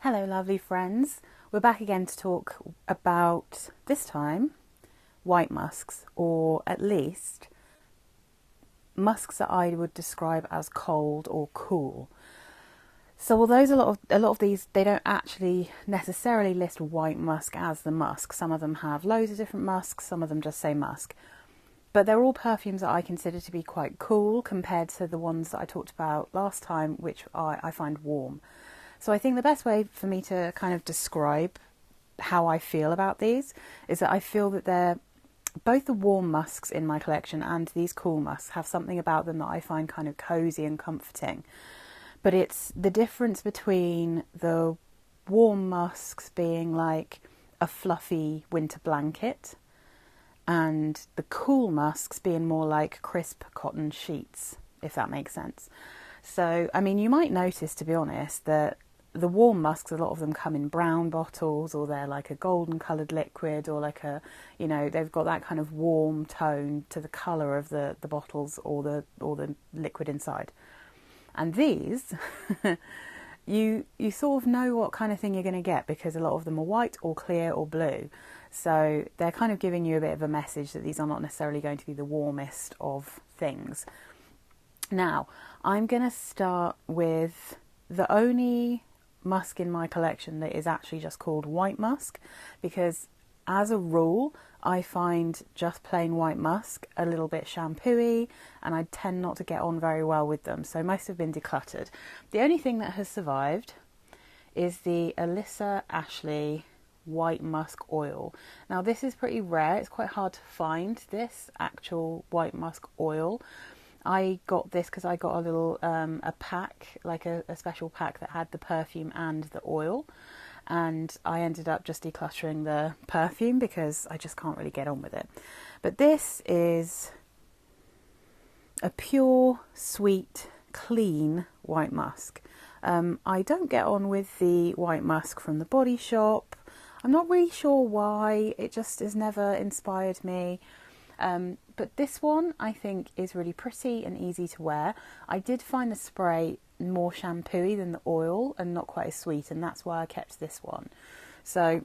Hello lovely friends, we're back again to talk about, this time, white musks, or at least musks that I would describe as cold or cool. So although a lot of these, they don't actually necessarily list white musk as the musk. Some of them have loads of different musks, some of them just say musk. But they're all perfumes that I consider to be quite cool compared to the ones that I talked about last time, which I find warm. So I think the best way for me to kind of describe how I feel about these is that I feel that they're both the warm musks in my collection and these cool musks have something about them that I find kind of cozy and comforting. But it's the difference between the warm musks being like a fluffy winter blanket and the cool musks being more like crisp cotton sheets, if that makes sense. So, I mean, you might notice, to be honest, that the warm musks, a lot of them come in brown bottles, or they're like a golden coloured liquid, or like a, you know, they've got that kind of warm tone to the colour of the bottles or the liquid inside. And these, you sort of know what kind of thing you're going to get because a lot of them are white or clear or blue. So they're kind of giving you a bit of a message that these are not necessarily going to be the warmest of things. Now, I'm going to start with the only musk in my collection that is actually just called white musk, because as a rule I find just plain white musk a little bit shampooey and I tend not to get on very well with them, so most have been decluttered. The only thing that has survived is the Alyssa Ashley white musk oil. Now this is pretty rare, it's quite hard to find this actual white musk oil. I got this because I got a little a pack, like a special pack that had the perfume and the oil, and I ended up just decluttering the perfume because I just can't really get on with it. But this is a pure, sweet, clean white musk. I don't get on with the white musk from the Body Shop. I'm not really sure why, it just has never inspired me. But this one I think is really pretty and easy to wear. I did find the spray more shampooey than the oil and not quite as sweet, and that's why I kept this one. So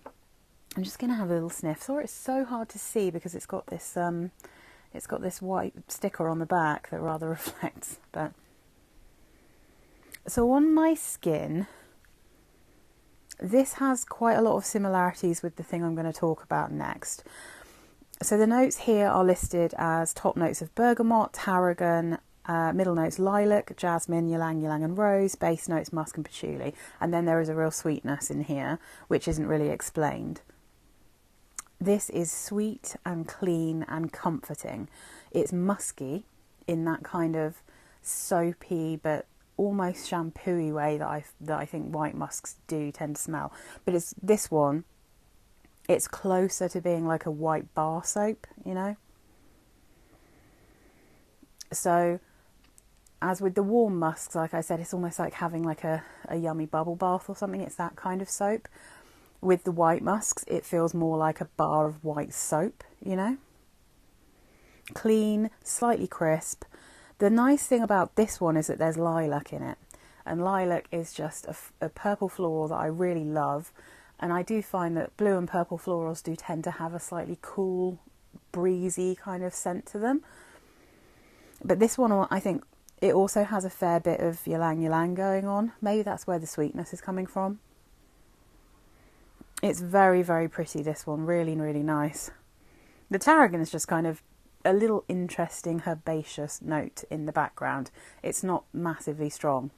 I'm just going to have a little sniff. Sorry, it's so hard to see because it's got this white sticker on the back that rather reflects. But so on my skin, this has quite a lot of similarities with the thing I'm going to talk about next. So the notes here are listed as top notes of bergamot, tarragon, middle notes lilac, jasmine, ylang ylang and rose, base notes musk and patchouli, and then there is a real sweetness in here which isn't really explained. This is sweet and clean and comforting. It's musky in that kind of soapy but almost shampooey way that I think white musks do tend to smell. But it's this one. It's closer to being like a white bar soap, you know. So, as with the warm musks, like I said, it's almost like having like a yummy bubble bath or something. It's that kind of soap. With the white musks, it feels more like a bar of white soap, you know. Clean, slightly crisp. The nice thing about this one is that there's lilac in it. And lilac is just a purple floral that I really love. And I do find that blue and purple florals do tend to have a slightly cool, breezy kind of scent to them. But this one, I think, it also has a fair bit of ylang ylang going on. Maybe that's where the sweetness is coming from. It's very, very pretty, this one. Really, really nice. The tarragon is just kind of a little interesting herbaceous note in the background. It's not massively strong.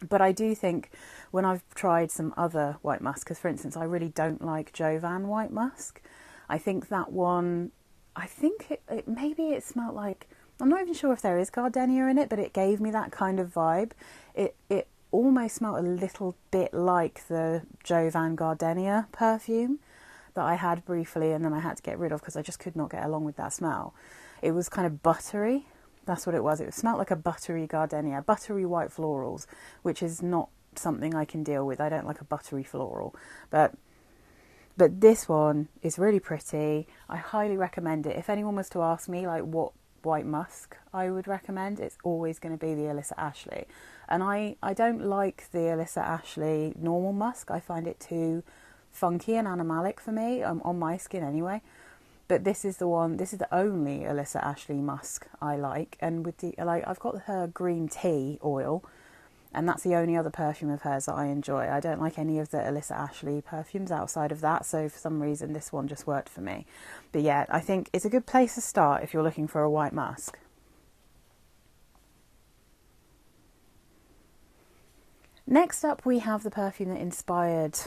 But I do think when I've tried some other white musk, because for instance I really don't like Jovan white musk, I think that one, I think maybe it smelled like, I'm not even sure if there is gardenia in it, but it gave me that kind of vibe. It almost smelled a little bit like the Jovan Gardenia perfume that I had briefly and then I had to get rid of because I just could not get along with that smell. It was kind of buttery. That's what it was. It smelled like a buttery gardenia, buttery white florals, which is not something I can deal with. I don't like a buttery floral. But this one is really pretty. I highly recommend it. If anyone was to ask me like what white musk I would recommend, it's always going to be the Alyssa Ashley. And I don't like the Alyssa Ashley normal musk. I find it too funky and animalic for me, on my skin anyway. But this is the only Alyssa Ashley musk I like. And with I've got her green tea oil, and that's the only other perfume of hers that I enjoy. I don't like any of the Alyssa Ashley perfumes outside of that, so for some reason this one just worked for me. But yeah, I think it's a good place to start if you're looking for a white musk. Next up, we have the perfume that inspired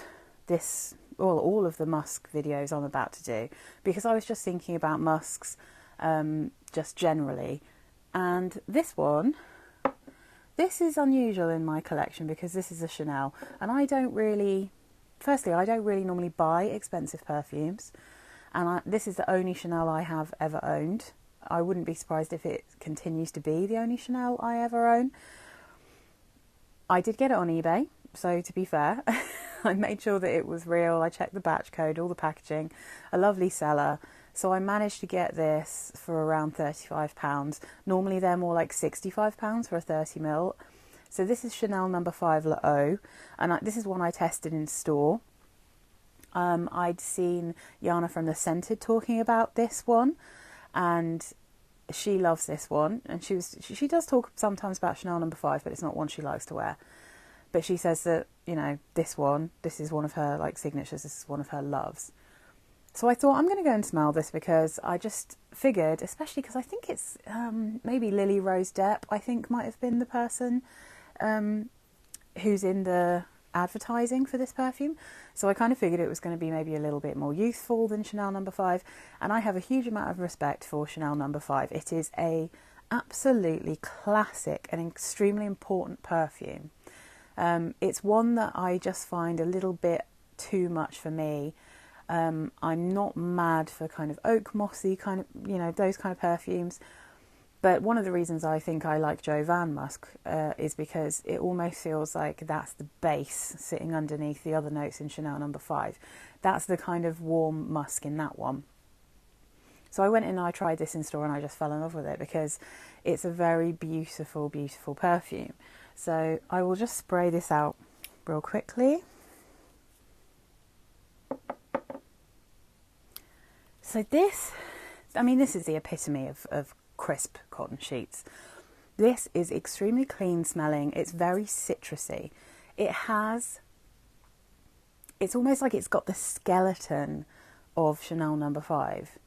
this, well, all of the musk videos I'm about to do, because I was just thinking about musks just generally. And this is unusual in my collection because this is a Chanel, and I don't really normally buy expensive perfumes, and this is the only Chanel I have ever owned. I wouldn't be surprised if it continues to be the only Chanel I ever own. I did get it on eBay, so to be fair, I made sure that it was real. I checked the batch code, all the packaging, a lovely seller. So I managed to get this for around £35. Normally they're more like £65 for a 30ml. So this is Chanel No. 5 Le Eau, and this is one I tested in store. I'd seen Jana from The Scented talking about this one, and she loves this one. And she does talk sometimes about Chanel No. 5, but it's not one she likes to wear. But she says that, you know, this is one of her like signatures. This is one of her loves. So I thought I'm going to go and smell this because I just figured, especially because I think it's maybe Lily Rose Depp, I think might have been the person who's in the advertising for this perfume. So I kind of figured it was going to be maybe a little bit more youthful than Chanel No. 5. And I have a huge amount of respect for Chanel No. 5. It is a absolutely classic and extremely important perfume. It's one that I just find a little bit too much for me. I'm not mad for kind of oak mossy kind of, you know, those kind of perfumes. But one of the reasons I think I like Jovan musk is because it almost feels like that's the base sitting underneath the other notes in Chanel No. 5. That's the kind of warm musk in that one. So I went in and I tried this in store and I just fell in love with it because it's a very beautiful, beautiful perfume. So I will just spray this out real quickly. So this is the epitome of crisp cotton sheets. This is extremely clean smelling. It's very citrusy. It's almost like it's got the skeleton of Chanel No. 5,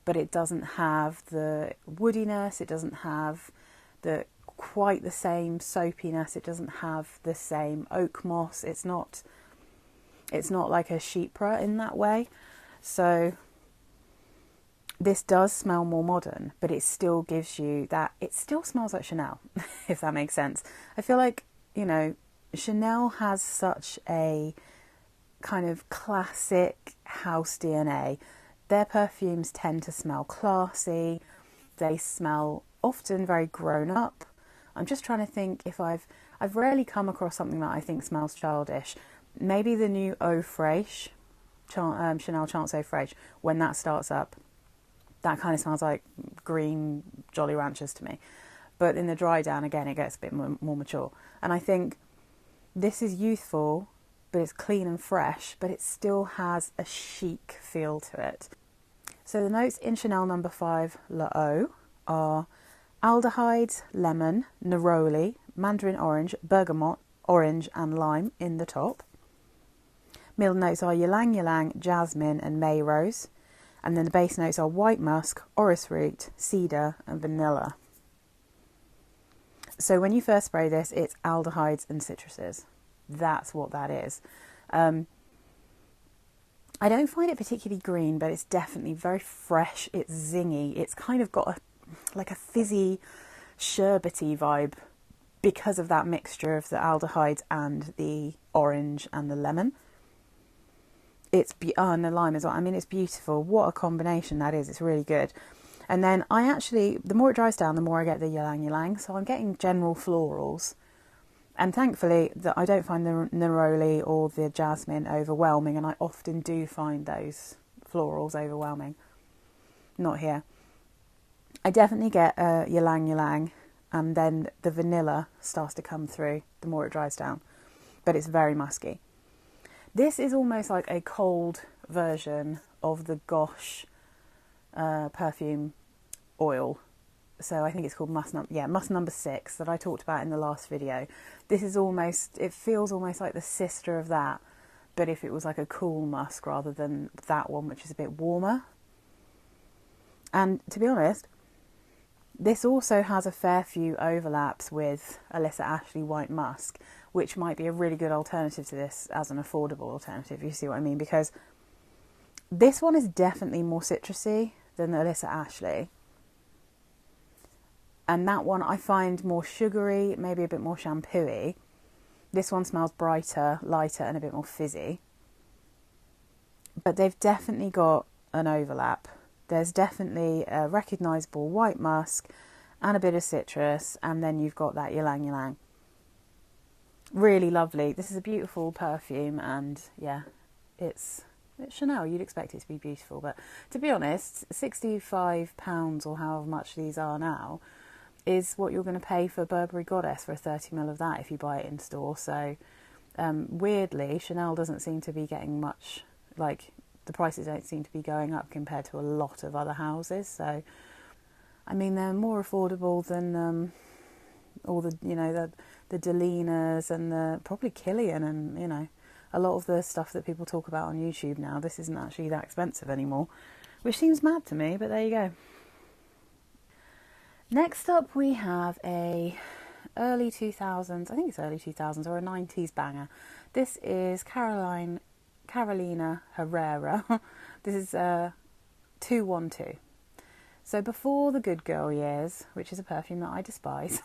but it doesn't have the woodiness. It doesn't have quite the same soapiness. It doesn't have the same oak moss. It's not like a chypre in that way. So this does smell more modern, but it still gives you that, it still smells like Chanel, if that makes sense. I feel like, you know, Chanel has such a kind of classic house DNA. Their perfumes tend to smell classy. They smell often very grown up. I'm just trying to think if I've rarely come across something that I think smells childish. Maybe the new Eau Fraiche, Chanel Chance Eau Fraiche, when that starts up, that kind of smells like green Jolly Ranchers to me. But in the dry down, again, it gets a bit more mature. And I think this is youthful, but it's clean and fresh, but it still has a chic feel to it. So the notes in Chanel No. 5 Le Eau are aldehydes, lemon, neroli, mandarin orange, bergamot, orange and lime in the top. Middle notes are ylang ylang, jasmine and May rose. And then the base notes are white musk, orris root, cedar and vanilla. So when you first spray this, it's aldehydes and citruses. That's what that is. I don't find it particularly green, but it's definitely very fresh. It's zingy. It's kind of got like a fizzy, sherbety vibe because of that mixture of the aldehydes and the orange and the lemon. And the lime as well. I mean, it's beautiful. What a combination that is. It's really good. And then the more it dries down, the more I get the ylang ylang. So I'm getting general florals. And thankfully, I don't find the neroli or the jasmine overwhelming. And I often do find those florals overwhelming. Not here. I definitely get ylang ylang, and then the vanilla starts to come through the more it dries down, but it's very musky. This is almost like a cold version of the Gosh perfume oil. So I think it's called Musk number 6 that I talked about in the last video. This is almost, it feels almost like the sister of that, but if it was like a cool musk rather than that one, which is a bit warmer. And to be honest, this also has a fair few overlaps with Alyssa Ashley White Musk, which might be a really good alternative to this as an affordable alternative, you see what I mean? Because this one is definitely more citrusy than the Alyssa Ashley. And that one I find more sugary, maybe a bit more shampooey. This one smells brighter, lighter, and a bit more fizzy. But they've definitely got an overlap. There's definitely a recognisable white musk and a bit of citrus, and then you've got that ylang ylang. Really lovely. This is a beautiful perfume, and yeah, it's Chanel. You'd expect it to be beautiful, but to be honest, £65 or however much these are now is what you're going to pay for Burberry Goddess for a 30ml of that if you buy it in store. So weirdly, Chanel doesn't seem to be getting much, like the prices don't seem to be going up compared to a lot of other houses. So I mean, they're more affordable than all the, you know, the Delinas and the probably Kilian, and you know, a lot of the stuff that people talk about on YouTube now. This isn't actually that expensive anymore, which seems mad to me, but there you go. Next up we have a early 2000s, I think it's early 2000s or a 90s banger. This is Kolina Herrera. This is 212. So before the Good Girl years, which is a perfume that I despise,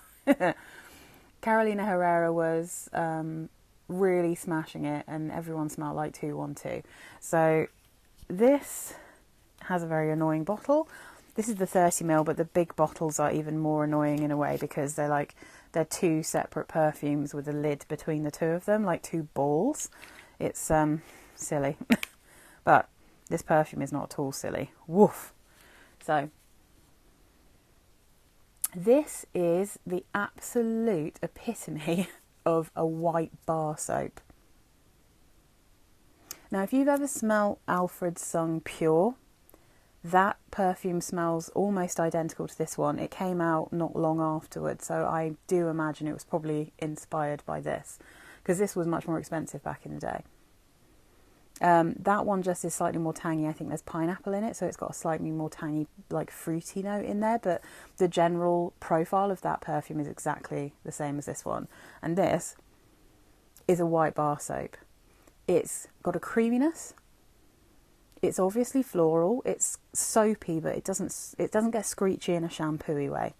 Kolina Herrera was really smashing it, and everyone smelled like 212. So this has a very annoying bottle. This is the 30ml, but the big bottles are even more annoying in a way because they're two separate perfumes with a lid between the two of them, like two balls. It's silly, but this perfume is not at all silly. Woof. So this is the absolute epitome of a white bar soap. Now, if you've ever smelled Alfred Sung Pure, that perfume smells almost identical to this one. It came out not long afterwards, so I do imagine it was probably inspired by this, because this was much more expensive back in the day. That one just is slightly more tangy. I think there's pineapple in it, so it's got a slightly more tangy, like fruity note in there, but the general profile of that perfume is exactly the same as this one. And this is a white bar soap. It's got a creaminess. It's obviously floral. It's soapy, but it doesn't get screechy in a shampooey way.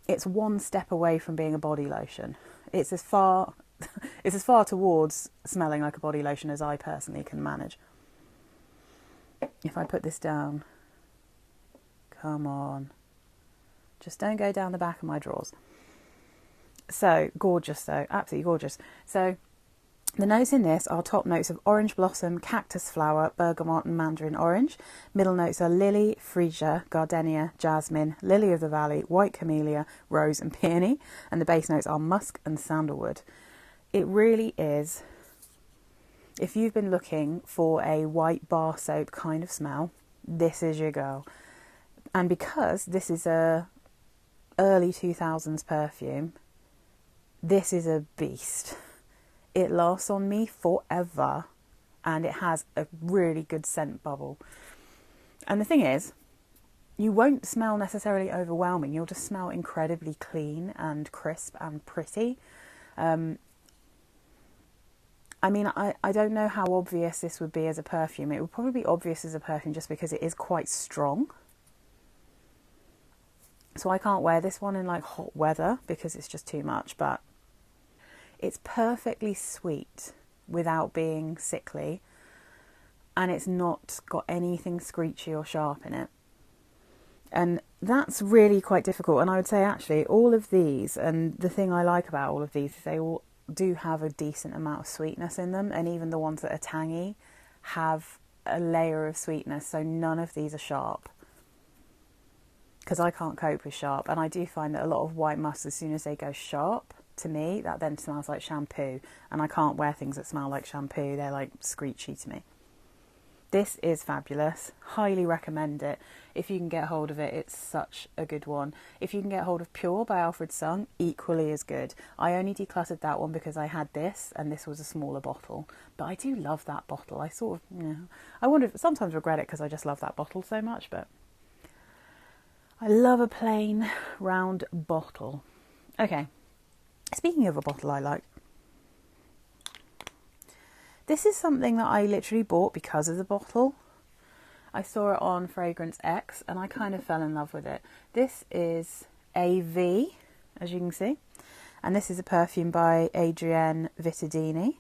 It's one step away from being a body lotion. It's as far towards smelling like a body lotion as I personally can manage. If I put this down, come on, just don't go down the back of my drawers. So gorgeous, though, absolutely gorgeous. So the notes in this are top notes of orange blossom, cactus flower, bergamot and mandarin orange. Middle notes are lily, freesia, gardenia, jasmine, lily of the valley, white camellia, rose and peony. And the base notes are musk and sandalwood. It really is, if you've been looking for a white bar soap kind of smell, this is your girl. And because this is a early 2000s perfume, this is a beast. It lasts on me forever, and it has a really good scent bubble. And the thing is, you won't smell necessarily overwhelming. You'll just smell incredibly clean and crisp and pretty. I mean, I don't know how obvious this would be as a perfume. It would probably be obvious as a perfume just because it is quite strong. So I can't wear this one in like hot weather because it's just too much, but it's perfectly sweet without being sickly, and it's not got anything screechy or sharp in it. And that's really quite difficult. And I would say actually all of these, and the thing I like about all of these is they all do have a decent amount of sweetness in them, and even the ones that are tangy have a layer of sweetness, so none of these are sharp. because I can't cope with sharp. And I do find that a lot of white musks, as soon as they go sharp, to me, that then smells like shampoo. And I can't wear things that smell like shampoo. They're like screechy to me. This is fabulous. Highly recommend it. If you can get hold of it, it's such a good one. If you can get hold of Pure by Alfred Sung, equally as good. I only decluttered that one because I had this, and this was a smaller bottle. But I do love that bottle. I sort of, you know, I wonder if sometimes regret it because I just love that bottle so much, but I love a plain round bottle. Okay, speaking of a bottle I like, this is something that I literally bought because of the bottle. I saw it on Fragrance X and I kind of fell in love with it. This is AV, as you can see. And this is a perfume by Adrienne Vittadini.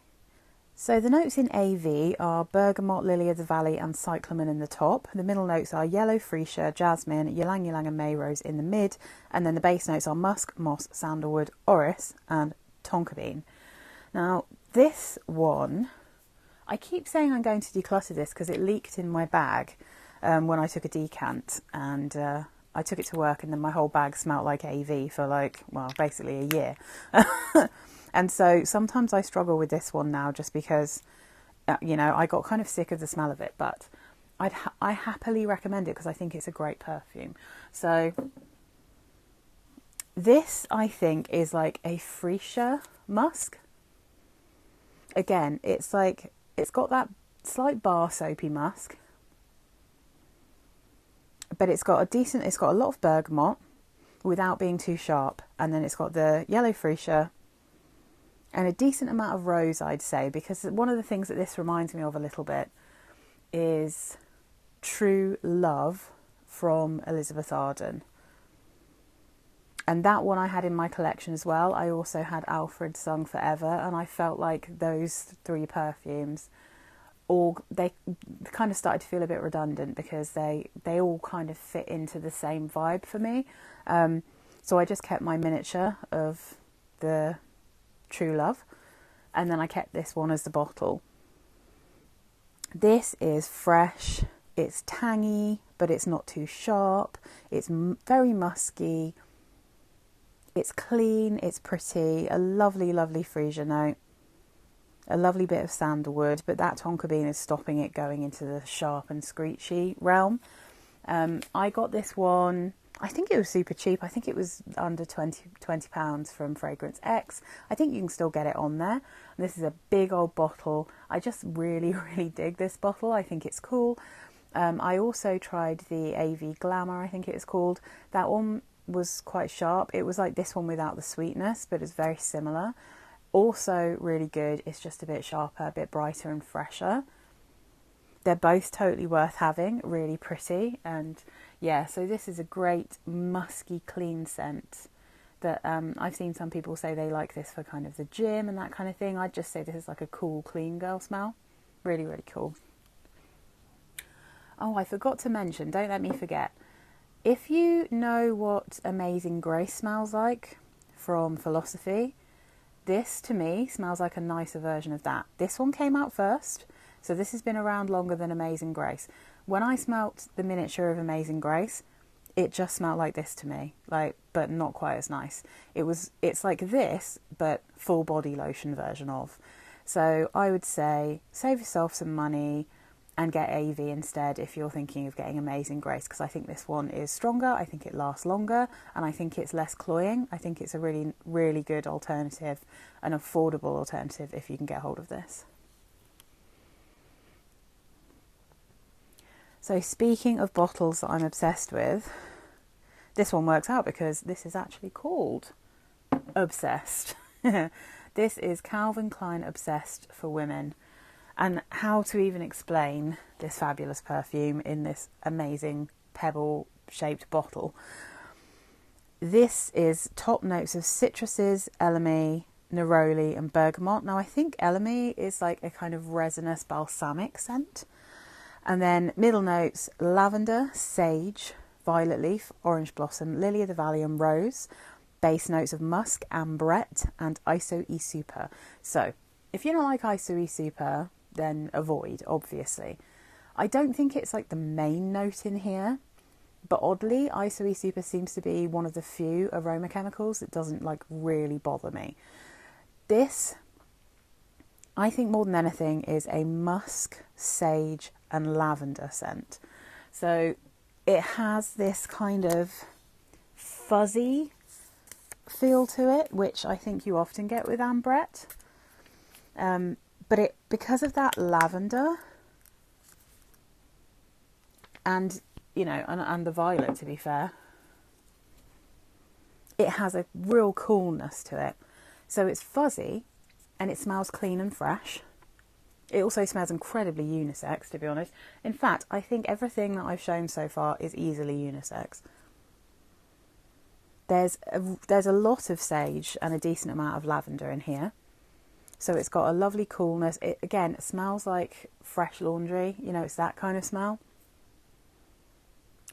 So the notes in AV are bergamot, lily of the valley and cyclamen in the top. The middle notes are yellow, freesia, jasmine, ylang ylang and may rose in the mid. And then the base notes are musk, moss, sandalwood, orris and tonka bean. Now this one, I keep saying I'm going to declutter this because it leaked in my bag when I took a decant, and I took it to work and then my whole bag smelled like AV for like, well, basically a year. And so sometimes I struggle with this one now just because, you know, I got kind of sick of the smell of it, but I happily recommend it because I think it's a great perfume. So this, I think, is like a freesia musk. Again, it's like, it's got that slight bar soapy musk, but it's got a lot of bergamot without being too sharp. And then it's got the yellow freesia and a decent amount of rose, I'd say, because one of the things that this reminds me of a little bit is True Love from Elizabeth Arden. And that one I had in my collection as well. I also had Alfred Sung Forever, and I felt like those three perfumes, they kind of started to feel a bit redundant because they all kind of fit into the same vibe for me. So I just kept my miniature of the True Love, and then I kept this one as the bottle. This is fresh, it's tangy, but it's not too sharp. It's very musky. It's clean, it's pretty, a lovely, lovely freesia note, a lovely bit of sandalwood, but that tonka bean is stopping it going into the sharp and screechy realm. I got this one, I think it was super cheap. I think it was under £20 from Fragrance X. I think you can still get it on there. And this is a big old bottle. I just really, really dig this bottle. I think it's cool. I also tried the AV Glamour, I think it was called. That one was quite sharp. It was like this one without the sweetness, but it's very similar. Also really good. It's just a bit sharper, a bit brighter and fresher. They're both totally worth having, really pretty. And yeah, so this is a great musky clean scent that I've seen some people say they like this for kind of the gym and that kind of thing. I'd just say this is like a cool clean girl smell. Really, really cool. Oh, I forgot to mention, don't let me forget. If you know what Amazing Grace smells like from Philosophy, this to me smells like a nicer version of that. This one came out first, so this has been around longer than Amazing Grace. When I smelt the miniature of Amazing Grace, it just smelled like this to me, but not quite as nice. It's like this, but full body lotion version of. So I would say save yourself some money and get AV instead if you're thinking of getting Amazing Grace, because I think this one is stronger, I think it lasts longer, and I think it's less cloying. I think it's a really, really good alternative, an affordable alternative if you can get hold of this. So speaking of bottles that I'm obsessed with, this one works out because this is actually called Obsessed. This is Calvin Klein Obsessed for Women. And how to even explain this fabulous perfume in this amazing pebble-shaped bottle. This is top notes of citruses, elemi, neroli and bergamot. Now I think elemi is like a kind of resinous balsamic scent. And then middle notes, lavender, sage, violet leaf, orange blossom, lily of the valley and rose. Base notes of musk, ambrette and iso e super. So if you don't like iso e super, then avoid, obviously. I don't think it's like the main note in here, But oddly, Isoe Super seems to be one of the few aroma chemicals that doesn't like really bother me. This, I think more than anything, is a musk, sage and lavender scent. So it has this kind of fuzzy feel to it, which I think you often get with ambrette. But because of that lavender and, you know, and the violet, to be fair, it has a real coolness to it. So it's fuzzy and it smells clean and fresh. It also smells incredibly unisex, to be honest. In fact, I think everything that I've shown so far is easily unisex. There's a lot of sage and a decent amount of lavender in here. So it's got a lovely coolness. It smells like fresh laundry. You know, it's that kind of smell.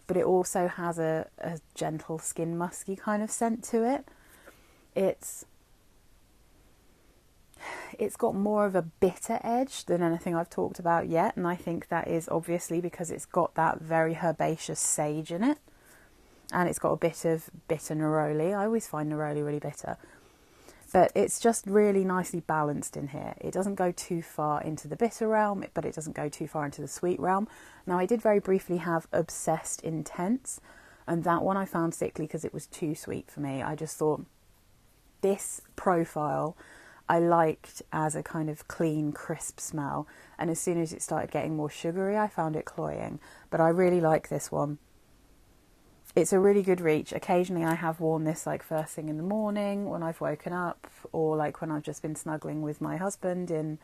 But it also has a gentle skin musky kind of scent to it. It's got more of a bitter edge than anything I've talked about yet. And I think that is obviously because it's got that very herbaceous sage in it. And it's got a bit of bitter neroli. I always find neroli really bitter. But it's just really nicely balanced in here. It doesn't go too far into the bitter realm, but it doesn't go too far into the sweet realm. Now, I did very briefly have Obsessed Intense, and that one I found sickly because it was too sweet for me. I just thought this profile I liked as a kind of clean, crisp smell. And as soon as it started getting more sugary, I found it cloying. But I really like this one. It's a really good reach. Occasionally I have worn this like first thing in the morning when I've woken up, or like when I've just been snuggling with my husband in,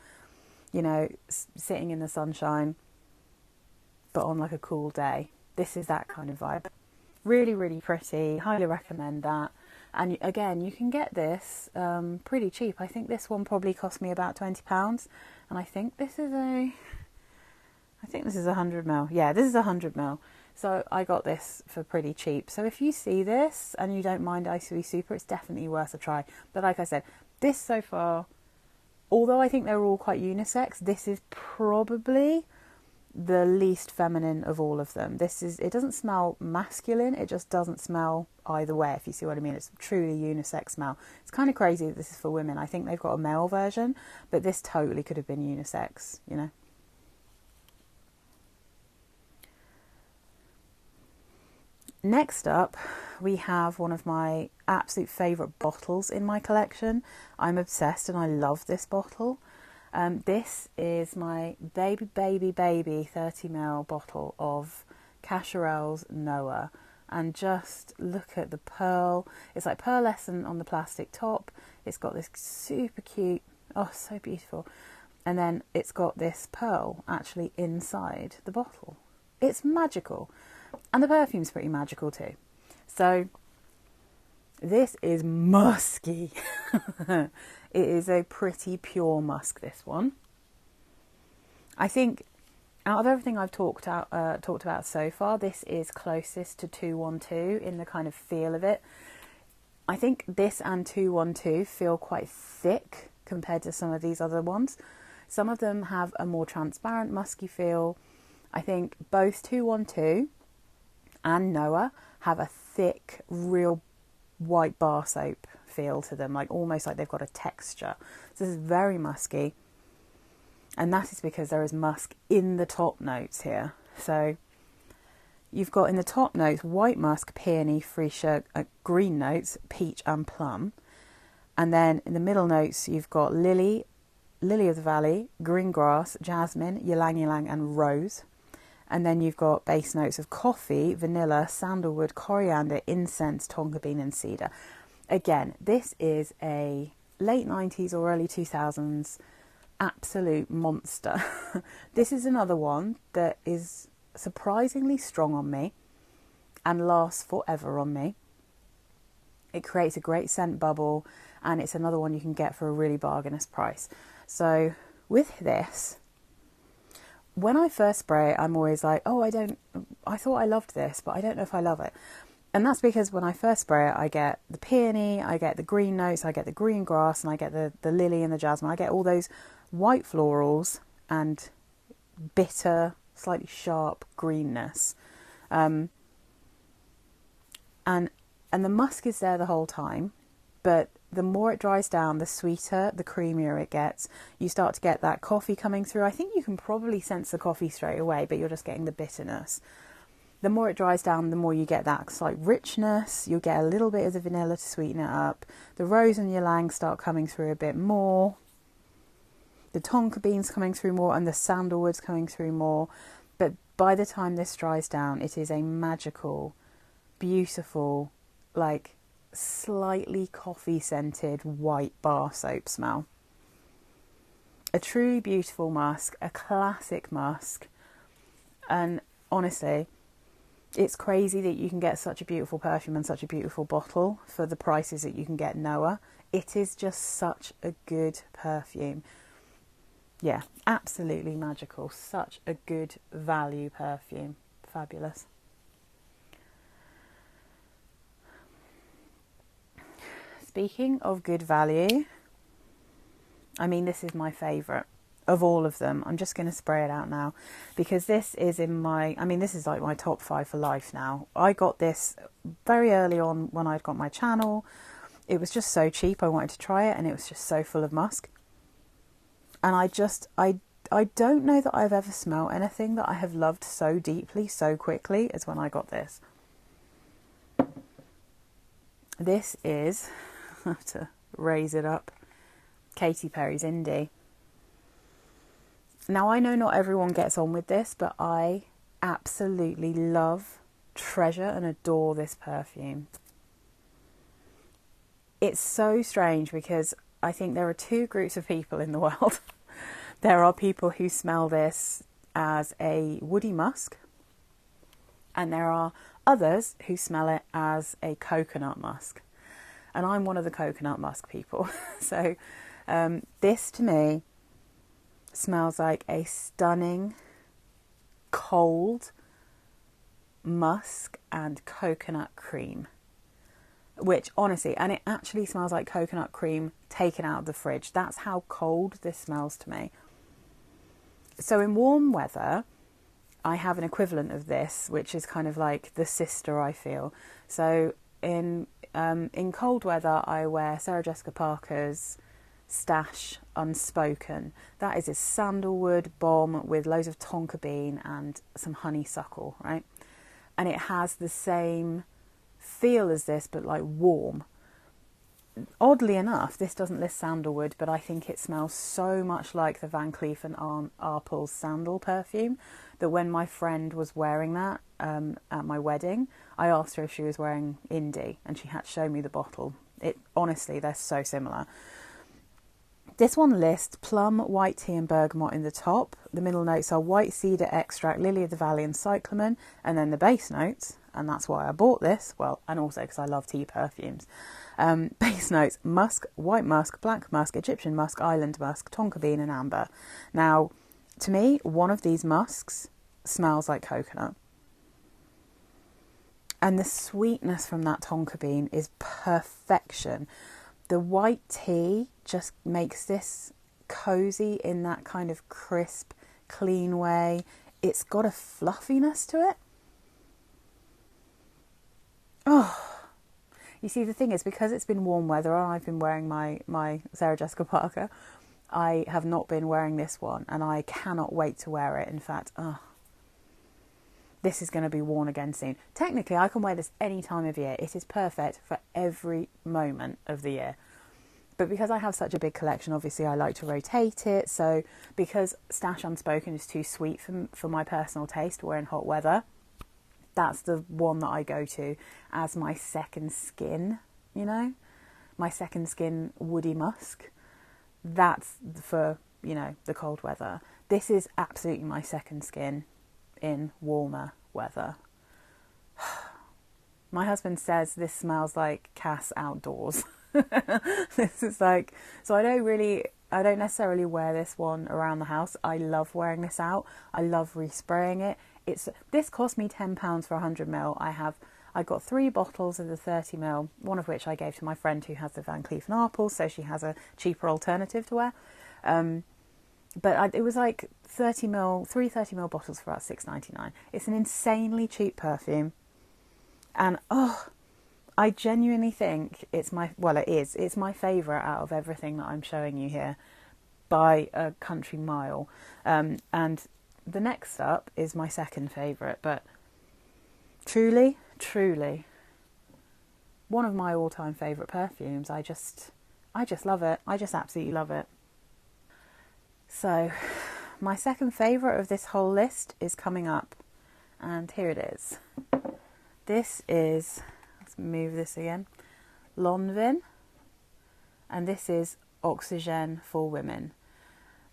you know, sitting in the sunshine, but on like a cool day. This is that kind of vibe. Really, really pretty. Highly recommend that. And again, you can get this pretty cheap. I think this one probably cost me about £20. And I think this is 100ml. Yeah, this is 100ml. So I got this for pretty cheap. So if you see this and you don't mind Isoe Super, it's definitely worth a try. But like I said, this so far, although I think they're all quite unisex, this is probably the least feminine of all of them. It doesn't smell masculine, it just doesn't smell either way, if you see what I mean. It's a truly unisex smell. It's kind of crazy that this is for women. I think they've got a male version, but this totally could have been unisex, you know. Next up, we have one of my absolute favourite bottles in my collection. I'm obsessed and I love this bottle. This is my baby 30ml bottle of Cacharel Noa. And just look at the pearl. It's like pearlescent on the plastic top. It's got this super cute, oh, so beautiful. And then it's got this pearl actually inside the bottle. It's magical. And the perfume's pretty magical too. So this is musky. It is a pretty pure musk, this one. I think out of everything I've talked about so far, this is closest to 212 in the kind of feel of it. I think this and 212 feel quite thick compared to some of these other ones. Some of them have a more transparent musky feel. I think both 212 and Noa have a thick, real white bar soap feel to them, like almost like they've got a texture. So this is very musky, and that is because there is musk in the top notes here. So you've got in the top notes white musk, peony, freesia, green notes, peach and plum, and then in the middle notes you've got lily of the valley, green grass, jasmine, ylang ylang and rose. And then you've got base notes of coffee, vanilla, sandalwood, coriander, incense, tonka bean and cedar. Again, this is a late 90s or early 2000s absolute monster. This is another one that is surprisingly strong on me and lasts forever on me. It creates a great scent bubble, and it's another one you can get for a really bargainous price. So with this, when I first spray it, I'm always like, oh, I thought I loved this, but I don't know if I love it. And that's because when I first spray it, I get the peony, I get the green notes, I get the green grass, and I get the lily and the jasmine. I get all those white florals and bitter, slightly sharp greenness. And the musk is there the whole time, but the more it dries down, the sweeter, the creamier it gets. You start to get that coffee coming through. I think you can probably sense the coffee straight away, but you're just getting the bitterness. The more it dries down, the more you get that slight richness. You'll get a little bit of the vanilla to sweeten it up. The rose and ylang start coming through a bit more. The tonka beans coming through more, and the sandalwood's coming through more. But by the time this dries down, it is a magical, beautiful, like slightly coffee scented white bar soap smell. A truly beautiful musk, a classic musk. And honestly, it's crazy that you can get such a beautiful perfume and such a beautiful bottle for the prices that you can get Noa. It is just such a good perfume. Yeah, absolutely magical. Such a good value perfume. Fabulous. Speaking of good value, I mean, this is my favourite of all of them. I'm just going to spray it out now because this is this is like my top 5 for life now. I got this very early on when I'd got my channel. It was just so cheap. I wanted to try it and it was just so full of musk. And I don't know that I've ever smelled anything that I have loved so deeply, so quickly as when I got this. This is, I have to raise it up, Katy Perry's Indi. Now, I know not everyone gets on with this, but I absolutely love, treasure and adore this perfume. It's so strange because I think there are 2 groups of people in the world. There are people who smell this as a woody musk, and there are others who smell it as a coconut musk. And I'm one of the coconut musk people. So this to me smells like a stunning, cold musk and coconut cream. Which honestly, and it actually smells like coconut cream taken out of the fridge. That's how cold this smells to me. So in warm weather, I have an equivalent of this, which is kind of like the sister, I feel. So in cold weather, I wear Sarah Jessica Parker's Stash Unspoken. That is a sandalwood bomb with loads of tonka bean and some honeysuckle, right? And it has the same feel as this, but like warm. Oddly enough, this doesn't list sandalwood, but I think it smells so much like the Van Cleef & Arpels sandal perfume that when my friend was wearing that at my wedding, I asked her if she was wearing Indi, and she had to show me the bottle. Honestly, they're so similar. This one lists plum, white tea and bergamot in the top. The middle notes are white cedar extract, lily of the valley and cyclamen. And then the base notes, and that's why I bought this, well, and also because I love tea perfumes. Base notes, musk, white musk, black musk, Egyptian musk, island musk, tonka bean and amber. Now, to me, one of these musks smells like coconut. And the sweetness from that tonka bean is perfection. The white tea just makes this cozy in that kind of crisp, clean way. It's got a fluffiness to it. Oh, you see, the thing is, because it's been warm weather and I've been wearing my Sarah Jessica Parker, I have not been wearing this one, and I cannot wait to wear it. In fact, this is going to be worn again soon. Technically, I can wear this any time of year. It is perfect for every moment of the year. But because I have such a big collection, obviously I like to rotate it. So because Stash Unspoken is too sweet for my personal taste to wear in hot weather, that's the one that I go to as my second skin, you know, my second skin woody musk. That's for, you know, the cold weather. This is absolutely my second skin in warmer weather. My husband says this smells like Cass outdoors. This is like, so I don't necessarily wear this one around the house. I love wearing this out. I love respraying it. This cost me £10 for 100ml. I got 3 bottles of the 30ml, one of which I gave to my friend who has the Van Cleef & Arpels, so she has a cheaper alternative to wear. But it was like 3 30ml bottles for about £6.99. It's an insanely cheap perfume. And I genuinely think it's it's my favourite out of everything that I'm showing you here by a country mile. And the next up is my second favourite, but truly, one of my all-time favourite perfumes. I just love it. I just absolutely love it. So, my second favourite of this whole list is coming up, and here it is. This is, let's move this again, Lanvin, and this is Oxygene for Women.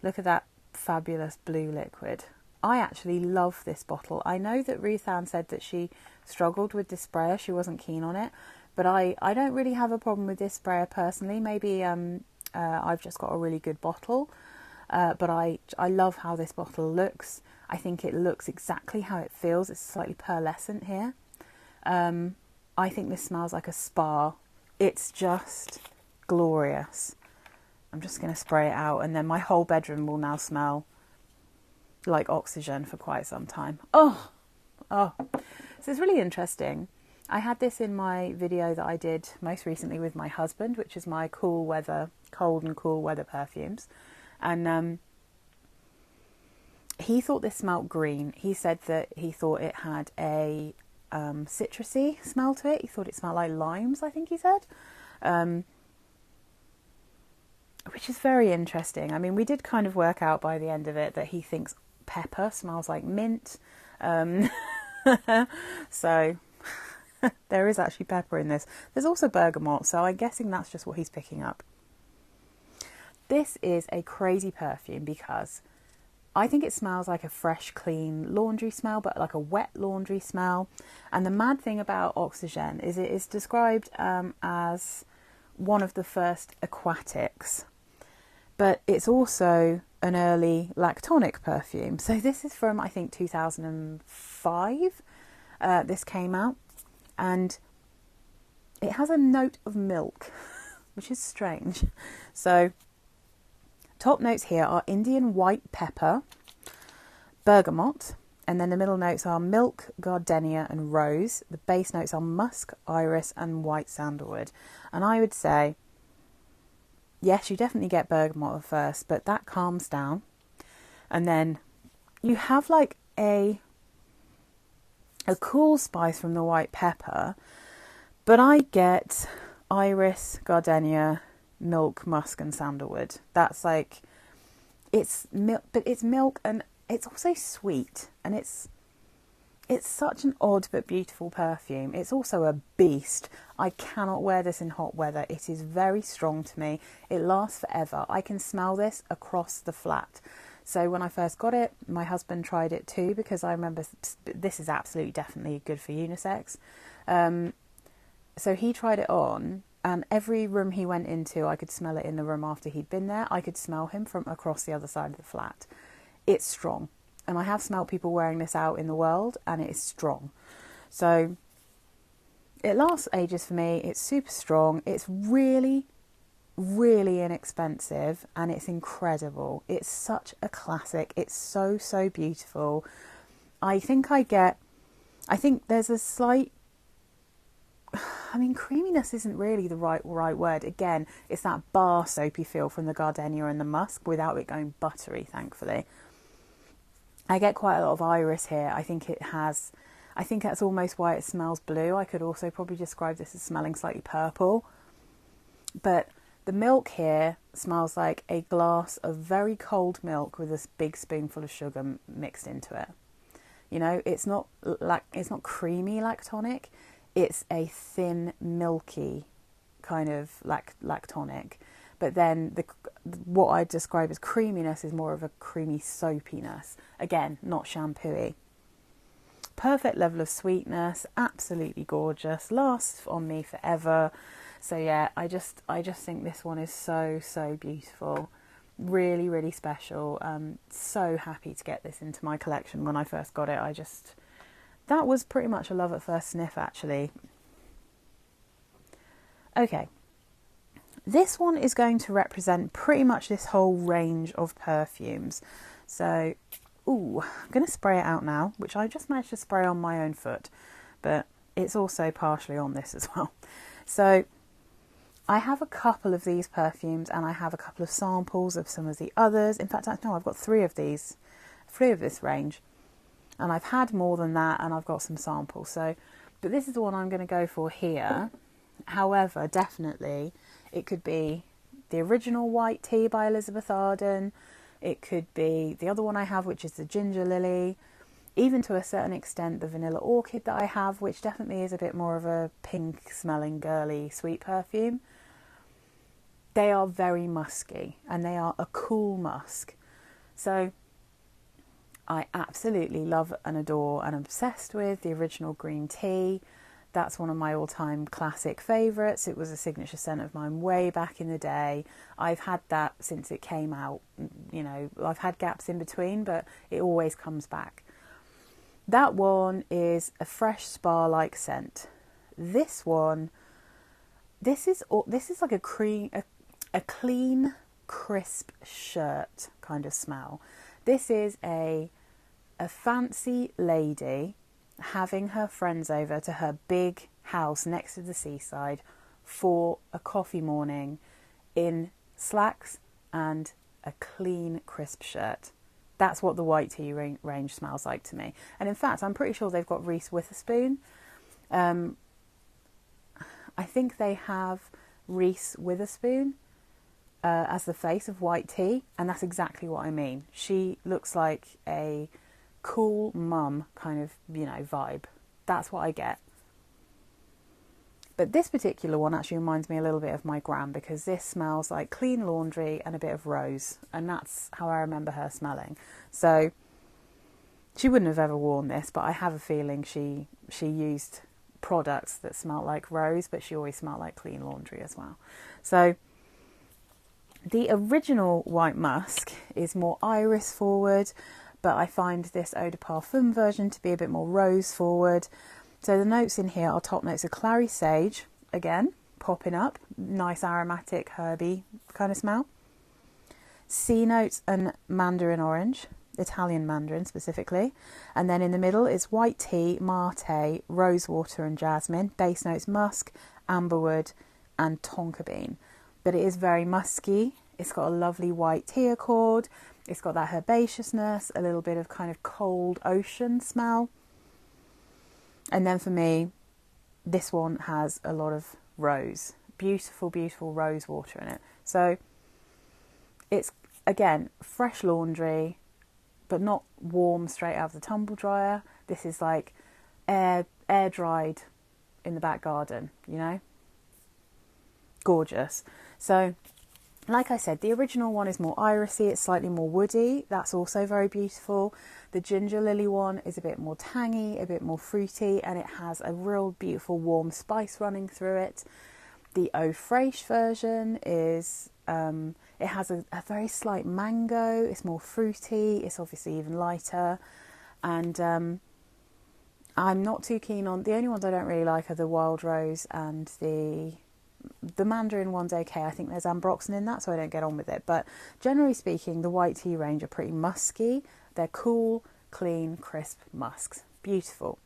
Look at that fabulous blue liquid. I actually love this bottle. I know that Ruth Ann said that she struggled with this sprayer, she wasn't keen on it, but I don't really have a problem with this sprayer personally. Maybe I've just got a really good bottle, but I love how this bottle looks. I think it looks exactly how it feels. It's slightly pearlescent here. I think this smells like a spa. It's just glorious. I'm just going to spray it out, and then my whole bedroom will now smell like Oxygene for quite some time. Oh, so it's really interesting. I had this in my video that I did most recently with my husband, which is my cold and cool weather perfumes. And he thought this smelled green. He said that he thought it had a citrusy smell to it. He thought it smelled like limes, I think he said. Which is very interesting. I mean, we did kind of work out by the end of it that he thinks pepper smells like mint. So there is actually pepper in this. There's also bergamot, so I'm guessing that's just what he's picking up. This is a crazy perfume because I think it smells like a fresh, clean laundry smell, but like a wet laundry smell. And the mad thing about Oxygene is it is described as one of the first aquatics, but it's also an early lactonic perfume. So this is from, I think, 2005. This came out, and it has a note of milk, which is strange. So top notes here are Indian white pepper, bergamot, and then the middle notes are milk, gardenia and rose. The base notes are musk, iris and white sandalwood. And I would say, yes, you definitely get bergamot at first, but that calms down. And then you have like a cool spice from the white pepper, but I get iris, gardenia, milk, musk and sandalwood. That's like, it's milk, but it's milk and it's also sweet, and it's such an odd but beautiful perfume. It's also a beast. I cannot wear this in hot weather. It is very strong to me. It lasts forever. I can smell this across the flat. So when I first got it, my husband tried it too, because I remember this is absolutely definitely good for unisex. So he tried it on, and every room he went into, I could smell it in the room after he'd been there. I could smell him from across the other side of the flat. It's strong. And I have smelled people wearing this out in the world, and it is strong. So it lasts ages for me. It's super strong. It's really, really inexpensive, and it's incredible. It's such a classic. It's so, so beautiful. I think there's a slight, I mean, creaminess isn't really the right word. Again, it's that bar soapy feel from the gardenia and the musk without it going buttery, thankfully. I get quite a lot of iris here. I think that's almost why it smells blue. I could also probably describe this as smelling slightly purple. But the milk here smells like a glass of very cold milk with a big spoonful of sugar mixed into it. You know, it's not creamy lactonic. It's a thin, milky kind of lactonic. But then what I describe as creaminess is more of a creamy soapiness. Again, not shampooey. Perfect level of sweetness, absolutely gorgeous, lasts on me forever. So yeah, I just think this one is so, so beautiful. Really, really special. So happy to get this into my collection. When I first got it, that was pretty much a love at first sniff, actually. Okay. This one is going to represent pretty much this whole range of perfumes. So, I'm going to spray it out now, which I just managed to spray on my own foot. But it's also partially on this as well. So I have a couple of these perfumes and I have a couple of samples of some of the others. In fact, no, I've got three of this range, and I've had more than that, and I've got some samples. So, but this is the one I'm going to go for here. However, definitely it could be the original White Tea by Elizabeth Arden. It could be the other one I have, which is the Ginger Lily. Even to a certain extent, the Vanilla Orchid that I have, which definitely is a bit more of a pink smelling, girly, sweet perfume. They are very musky, and they are a cool musk. So I absolutely love and adore and obsessed with the original Green Tea. That's one of my all-time classic favourites. It was a signature scent of mine way back in the day. I've had that since it came out. You know, I've had gaps in between, but it always comes back. That one is a fresh spa-like scent. This one, this is like a clean, crisp shirt kind of smell. This is a fancy lady having her friends over to her big house next to the seaside for a coffee morning in slacks and a clean, crisp shirt. That's what the White Tea range smells like to me. And in fact, I'm pretty sure they've got Reese Witherspoon. I think they have Reese Witherspoon as the face of White Tea, and that's exactly what I mean. She looks like a cool mum kind of, you know, vibe. That's what I get. But this particular one actually reminds me a little bit of my gran, because this smells like clean laundry and a bit of rose, and that's how I remember her smelling. So she wouldn't have ever worn this, but I have a feeling she used products that smelled like rose, but she always smelled like clean laundry as well. So the original White Musk is more iris forward, but I find this eau de parfum version to be a bit more rose forward. So the notes in here are top notes of clary sage, again, popping up, nice aromatic, herby kind of smell. C notes and mandarin orange, Italian mandarin specifically. And then in the middle is white tea, mate, rosewater and jasmine. Base notes musk, amberwood and tonka bean. But it is very musky. It's got a lovely white tea accord. It's got that herbaceousness, a little bit of kind of cold ocean smell. And then for me, this one has a lot of rose. Beautiful, beautiful rose water in it. So it's, again, fresh laundry, but not warm straight out of the tumble dryer. This is like air dried in the back garden, you know? Gorgeous. So like I said, the original one is more irisy, it's slightly more woody. That's also very beautiful. The Ginger Lily one is a bit more tangy, a bit more fruity, and it has a real beautiful warm spice running through it. The Eau Fraiche version is, it has a very slight mango, it's more fruity, it's obviously even lighter. And I'm not too keen on, the only ones I don't really like are the Wild Rose and the mandarin one's okay. I think there's ambroxan in that, so I don't get on with it. But generally speaking, the White Tea range are pretty musky. They're cool, clean, crisp musks. Beautiful.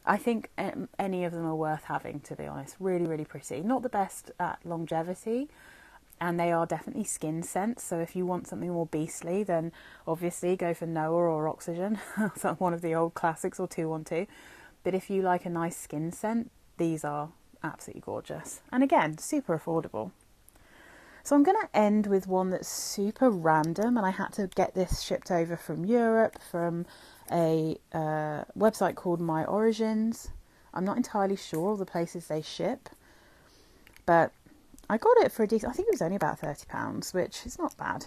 I think any of them are worth having, to be honest. Really, really pretty. Not the best at longevity, and they are definitely skin scents. So if you want something more beastly, then obviously go for Noa or Oxygen, one of the old classics, or 212. But if you like a nice skin scent, these are absolutely gorgeous, and again, super affordable. So I'm going to end with one that's super random, and I had to get this shipped over from Europe from a website called My Origins. I'm not entirely sure all the places they ship, but I got it for a decent, I think it was only about £30, which is not bad.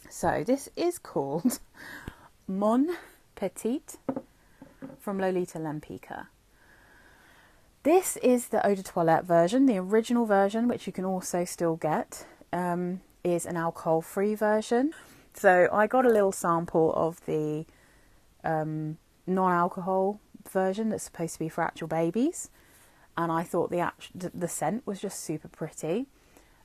So this is called Mon Petite from Lolita Lempicka. This is the eau de toilette version. The original version, which you can also still get, is an alcohol-free version. So I got a little sample of the non-alcohol version that's supposed to be for actual babies, and I thought the scent was just super pretty.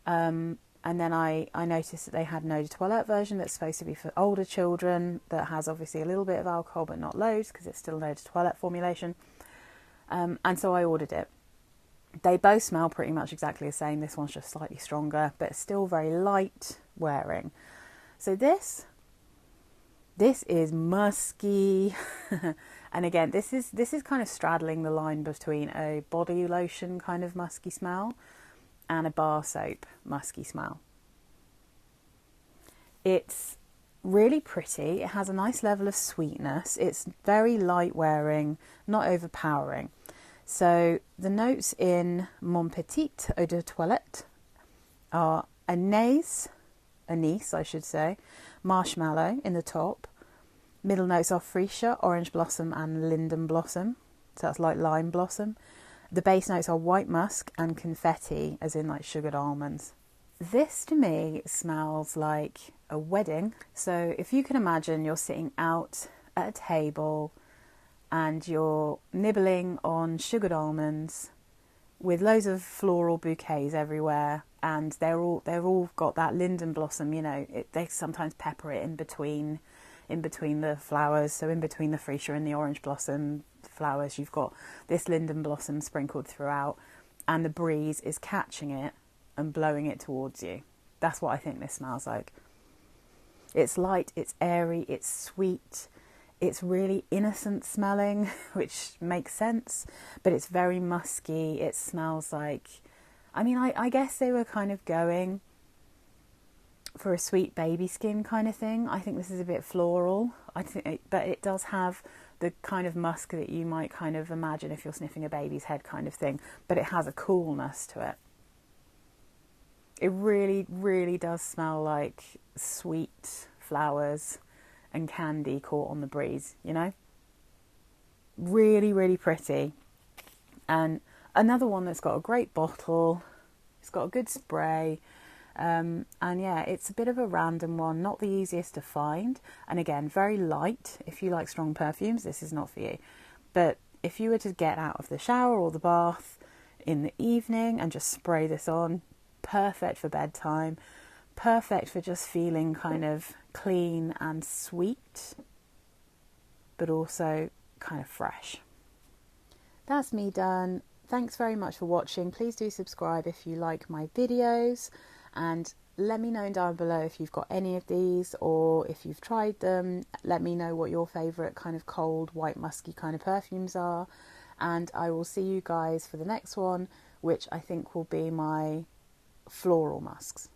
And then I noticed that they had an eau de toilette version that's supposed to be for older children, that has obviously a little bit of alcohol but not loads, because it's still an eau de toilette formulation. And so I ordered it. They both smell pretty much exactly the same. This one's just slightly stronger, but still very light wearing. So this is musky. And again, this is kind of straddling the line between a body lotion kind of musky smell and a bar soap musky smell. It's really pretty. It has a nice level of sweetness. It's very light wearing, not overpowering. So the notes in Mon Petite Eau de Toilette are anise, I should say, marshmallow in the top. Middle notes are freesia, orange blossom and linden blossom. So that's like lime blossom. The base notes are white musk and confetti, as in like sugared almonds. This to me smells like a wedding. So if you can imagine you're sitting out at a table and you're nibbling on sugared almonds with loads of floral bouquets everywhere, and they're all got that linden blossom, you know, they sometimes pepper it in between the flowers. So in between the freesia and the orange blossom flowers, you've got this linden blossom sprinkled throughout, and the breeze is catching it and blowing it towards you. That's what I think this smells like. It's light, it's airy, it's sweet, it's really innocent smelling, which makes sense, but it's very musky. It smells like, I guess they were kind of going for a sweet baby skin kind of thing. I think this is a bit floral, but it does have the kind of musk that you might kind of imagine if you're sniffing a baby's head kind of thing, but it has a coolness to it. It really, really does smell like sweet flowers and candy caught on the breeze, you know? Really, really pretty. And another one that's got a great bottle. It's got a good spray. And yeah, it's a bit of a random one, not the easiest to find. And again, very light. If you like strong perfumes, this is not for you. But if you were to get out of the shower or the bath in the evening and just spray this on, perfect for bedtime, perfect for just feeling kind of clean and sweet, but also kind of fresh. That's me done. Thanks very much for watching. Please do subscribe if you like my videos, and let me know down below if you've got any of these or if you've tried them. Let me know what your favourite kind of cold, white, musky kind of perfumes are, and I will see you guys for the next one, which I think will be my floral musks.